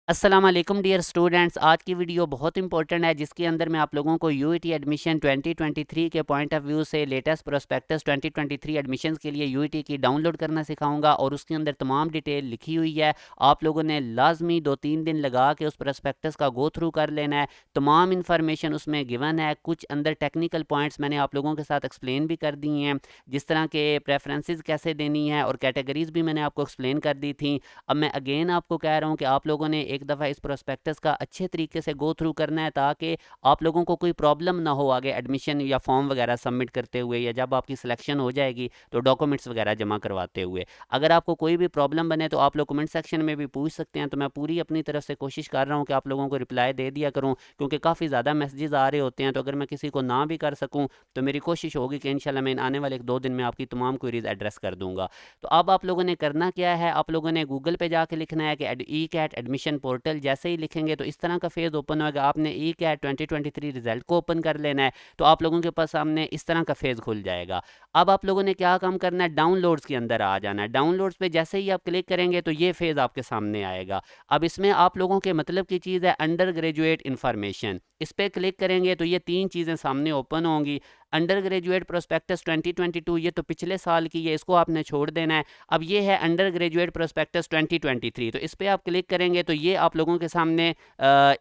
अस्सलाम वालेकुम dear students. आज की वीडियो बहुत इंपॉर्टेंट है जिसके अंदर मैं आप लोगों को यूईटी एडमिशन 2023 के पॉइंट ऑफ व्यू से लेटेस्ट प्रोस्पेक्टस 2023 एडमिशन्स के लिए यूईटी की डाउनलोड करना सिखाऊंगा और उसके अंदर तमाम डिटेल लिखी हुई है। आप लोगों ने लाजमी 2-3 दिन लगा के उस प्रोस्पेक्टस का गो थ्रू कर लेना है। तमाम इन्फॉर्मेशन उसमें गिवन है। कुछ अंदर टेक्निकल पॉइंट्स मैंने आप लोगों के साथ एक्सप्लेन भी कर दी हैं, जिस तरह के प्रेफरेंसेस कैसे देनी है और कैटेगरीज भी मैंने आपको एक्सप्लेन कर दी थी। अब मैं अगेन आपको कह रहा हूँ कि आप लोगों ने एक दफ़ा इस प्रोस्पेक्टस का अच्छे तरीके से गो थ्रू करना है ताकि आप लोगों को कोई प्रॉब्लम ना हो आगे एडमिशन या फॉर्म वगैरह सबमिट करते हुए या जब आपकी सिलेक्शन हो जाएगी तो डॉक्यूमेंट्स वगैरह जमा करवाते हुए। अगर आपको कोई भी प्रॉब्लम बने तो आप लोग कमेंट सेक्शन में भी पूछ सकते हैं, तो मैं पूरी अपनी तरफ से कोशिश कर रहा हूँ कि आप लोगों को रिप्लाई दे दिया करूँ, क्योंकि काफ़ी ज़्यादा मैसेजेस आ रहे होते हैं। तो अगर मैं किसी को ना भी कर सकूँ तो मेरी कोशिश होगी कि इंशाल्लाह मैं आने वाले 1-2 दिन में आपकी तमाम क्वेरीज एड्रेस कर दूंगा। तो अब आप लोगों ने करना क्या है, आप लोगों ने गूगल पे जाके लिखना है कि ई कैट एडमिशन पोर्टल। जैसे ही लिखेंगे तो इस तरह का फेज ओपन होगा। आपने ई कैट 2023 रिजल्ट को ओपन कर लेना है, तो आप लोगों के पास सामने इस तरह का फेज खुल जाएगा। अब आप लोगों ने क्या काम करना है, डाउनलोड्स के अंदर आ जाना है। डाउनलोड्स पे जैसे ही आप क्लिक करेंगे तो ये फेज आपके सामने आएगा। अब इसमें आप लोगों के मतलब की चीज़ है अंडर ग्रेजुएट इन्फॉर्मेशन। इस पर क्लिक करेंगे तो ये 3 चीज़ें सामने ओपन होंगी। अंडर ग्रेजुएट प्रोस्पेक्टस 2022 ये तो पिछले साल की है, इसको आपने छोड़ देना है। अब ये है अंडर ग्रेजुएट प्रोस्पेक्टस 2023, तो इस पर आप क्लिक करेंगे तो ये आप लोगों के सामने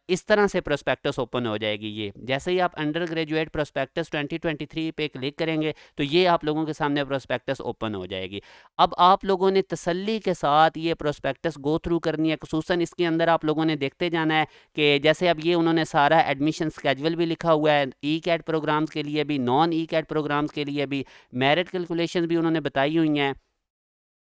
इस तरह से प्रोस्पेक्टस ओपन हो जाएगी। ये जैसे ही आप अंडर ग्रेजुएट प्रोस्पेक्टस 2023 पे क्लिक करेंगे तो ये आप लोगों के सामने प्रोस्पेक्टस ओपन हो जाएगी। अब आप लोगों ने तसल्ली के साथ ये प्रोस्पेक्टस गो थ्रू करनी है। खसूसन इसके अंदर आप लोगों ने देखते जाना है कि जैसे अब ये उन्होंने सारा एडमिशन स्केजुअल भी लिखा हुआ है, ई कैट प्रोग्राम्स के लिए भी, नॉन ई कैट प्रोग्राम्स के लिए भी, मेरिट कैलकुलेशन भी उन्होंने बताई हुई हैं।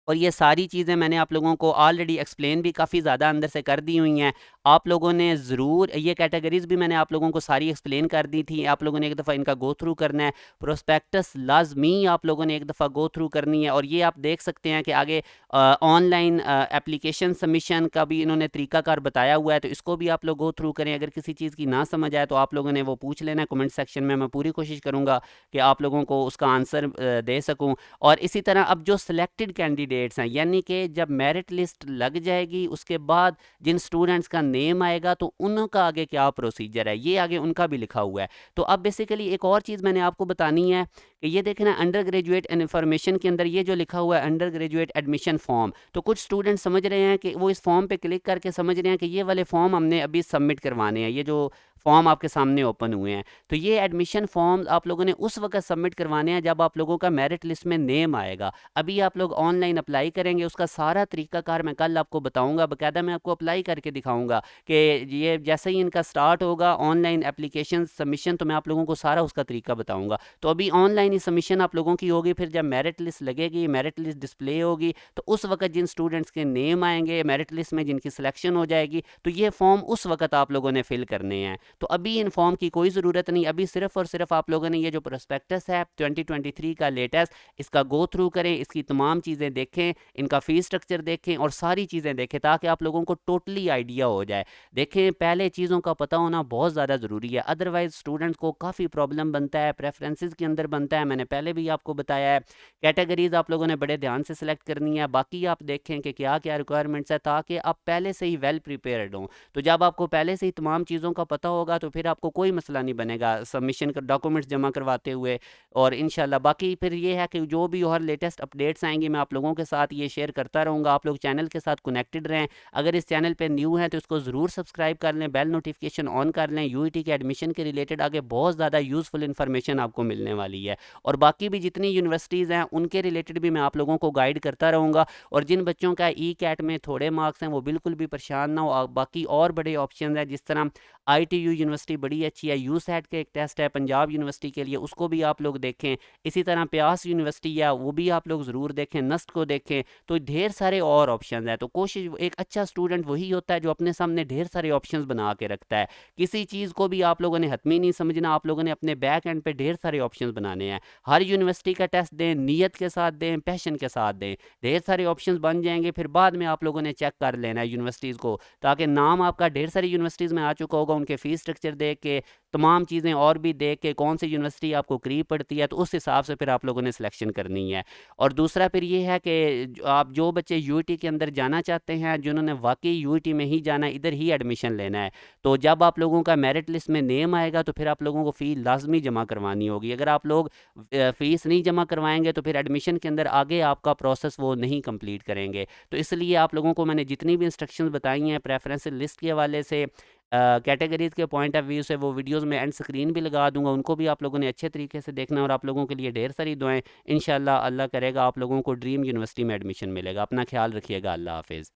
और ये सारी चीज़ें मैंने आप लोगों को ऑलरेडी एक्सप्लेन भी काफ़ी ज़्यादा अंदर से कर दी हुई हैं। आप लोगों ने ज़रूर ये कैटेगरीज भी मैंने आप लोगों को सारी एक्सप्लेन कर दी थी। आप लोगों ने एक दफ़ा इनका गो थ्रू करना है। प्रोस्पेक्टस लाजमी आप लोगों ने एक दफ़ा गो थ्रू करनी है। और ये आप देख सकते हैं कि आगे ऑनलाइन एप्लीकेशन सबमिशन का भी इन्होंने तरीकाकार बताया हुआ है, तो इसको भी आप लोग गो थ्रू करें। अगर किसी चीज़ की ना समझ आए तो आप लोगों ने वो पूछ लेना है कमेंट सेक्शन में। मैं पूरी कोशिश करूँगा कि आप लोगों को उसका आंसर दे सकूँ। और इसी तरह अब जो सिलेक्टेड कैंडिडेट्स हैं, यानी कि जब मेरिट लिस्ट लग जाएगी उसके बाद जिन स्टूडेंट्स का नेम आएगा तो उनका आगे क्या प्रोसीजर है, ये आगे उनका भी लिखा हुआ है। तो अब बेसिकली एक और चीज़ मैंने आपको बतानी है कि ये देखना अंडर ग्रेजुएट इन्फॉर्मेशन के अंदर ये जो लिखा हुआ है अंडर ग्रेजुएट एडमिशन फॉर्म, तो कुछ स्टूडेंट समझ रहे हैं कि वो इस फॉर्म पे क्लिक करके समझ रहे हैं कि ये वाले फॉर्म हमने अभी सबमिट करवाने हैं। ये जो फॉर्म आपके सामने ओपन हुए हैं, तो ये एडमिशन फॉर्म आप लोगों ने उस वक्त सबमिट करवाने हैं जब आप लोगों का मेरिट लिस्ट में नेम आएगा। अभी आप लोग ऑनलाइन अप्लाई करेंगे, उसका सारा तरीकाकार मैं कल आपको बताऊंगा। बाकायदा मैं आपको अप्लाई करके दिखाऊंगा कि ये जैसे ही इनका स्टार्ट होगा ऑनलाइन एप्लीकेशन सबमिशन, तो मैं आप लोगों को सारा उसका तरीका बताऊंगा। तो अभी ऑनलाइन ही सबमिशन आप लोगों की होगी, फिर जब मेरिट लिस्ट लगेगी, मेरिट लिस्ट डिस्प्ले होगी, तो उस वक्त जिन स्टूडेंट्स के नेम आएंगे मेरिट लिस्ट में, जिनकी सिलेक्शन हो जाएगी, तो ये फॉर्म उस वक्त आप लोगों ने फिल करने हैं। तो अभी इन फॉर्म की कोई ज़रूरत नहीं। अभी सिर्फ और सिर्फ आप लोगों ने ये जो प्रोस्पेक्टस है 2023 का लेटेस्ट, इसका गो थ्रू करें, इसकी तमाम चीज़ें देखें, इनका फ़ीस स्ट्रक्चर देखें और सारी चीज़ें देखें ताकि आप लोगों को टोटली आइडिया हो जाए। देखें, पहले चीज़ों का पता होना बहुत ज़्यादा ज़रूरी है, अदरवाइज़ स्टूडेंट्स को काफ़ी प्रॉब्लम बनता है, प्रेफरेंसेस के अंदर बनता है। मैंने पहले भी आपको बताया है। कैटेगरीज आप लोगों ने बड़े ध्यान से सिलेक्ट करनी है। बाकी आप देखें कि क्या क्या रिक्वायरमेंट्स है ताकि आप पहले से ही वेल प्रिपेयर्ड हों। तो जब आपको पहले से ही तमाम चीज़ों का पता होगा तो फिर आपको कोई मसला नहीं बनेगा सबमिशन का डॉक्यूमेंट्स जमा करवाते हुए। और इंशाल्लाह बाकी फिर ये है कि जो भी और लेटेस्ट अपडेट्स आएंगी मैं आप लोगों के साथ ये शेयर करता रहूँगा। आप लोग चैनल के साथ कनेक्टेड रहें। अगर इस चैनल पे न्यू हैं तो इसको ज़रूर सब्सक्राइब कर लें, बेल नोटिफिकेशन ऑन कर लें। यूईटी के एडमिशन के रिलेटेड आगे बहुत ज़्यादा यूज़फुल इन्फॉर्मेशन आपको मिलने वाली है। और बाकी भी जितनी यूनिवर्सिटीज़ हैं उनके रिलेटेड भी मैं आप लोगों को गाइड करता रहूँगा। और जिन बच्चों का ई कैट में थोड़े मार्क्स हैं वो बिल्कुल भी परेशान ना हो। बाकी और बड़े ऑप्शन हैं, जिस तरह ITU यूनिवर्सिटी बड़ी अच्छी है, यूसैट के एक टेस्ट है पंजाब यूनिवर्सिटी के लिए, उसको भी आप लोग देखें। इसी तरह प्यास यूनिवर्सिटी है, वो भी आप लोग ज़रूर देखें, नस्ट को देखें। तो ढेर सारे और ऑप्शन हैं। तो कोशिश, एक अच्छा स्टूडेंट वही होता है जो अपने सामने ढेर सारे ऑप्शंस बना के रखता है। किसी चीज़ को भी आप लोगों ने हतमी नहीं समझना, आप लोगों ने अपने बैक एंड पे ढेर सारे ऑप्शंस बनाने हैं। हर यूनिवर्सिटी का टेस्ट दें, नीयत के साथ दें, पैशन के साथ दें, ढेर सारे ऑप्शंस बन जाएंगे। फिर बाद में आप लोगों ने चेक कर लेना है यूनिवर्सिटीज़ को, ताकि नाम आपका ढेर सारी यूनिवर्सिटीज़ में आ चुका होगा, उनके फ़ीस स्ट्रक्चर देख के तमाम चीज़ें और भी देख के कौन सी यूनिवर्सिटी आपको करीब पड़ती है, तो उस हिसाब से फिर आप लोगों ने सिलेक्शन करनी है। और दूसरा फिर ये है कि आप जो बच्चे यूईटी के अंदर जाना चाहते हैं, जिन्होंने वाकई यूईटी में ही जाना है, इधर ही एडमिशन लेना है, तो जब आप लोगों का मेरिट लिस्ट में नेम आएगा तो फिर आप लोगों को फ़ी लाजमी जमा करवानी होगी। अगर आप लोग फ़ीस नहीं जमा करवाएंगे तो फिर एडमिशन के अंदर आगे आपका प्रोसेस वो नहीं कंप्लीट करेंगे। तो इसलिए आप लोगों को मैंने जितनी भी इंस्ट्रक्शंस बताई हैं प्रेफरेंस लिस्ट के हवाले से, कैटेगरीज़ के पॉइंट ऑफ व्यू से, वो वीडियोस में एंड स्क्रीन भी लगा दूंगा, उनको भी आप लोगों ने अच्छे तरीके से देखना। और आप लोगों के लिए ढेर सारी दुआएं। इंशाल्लाह अल्लाह करेगा आप लोगों को ड्रीम यूनिवर्सिटी में एडमिशन मिलेगा। अपना ख्याल रखिएगा। अल्लाह हाफिज़।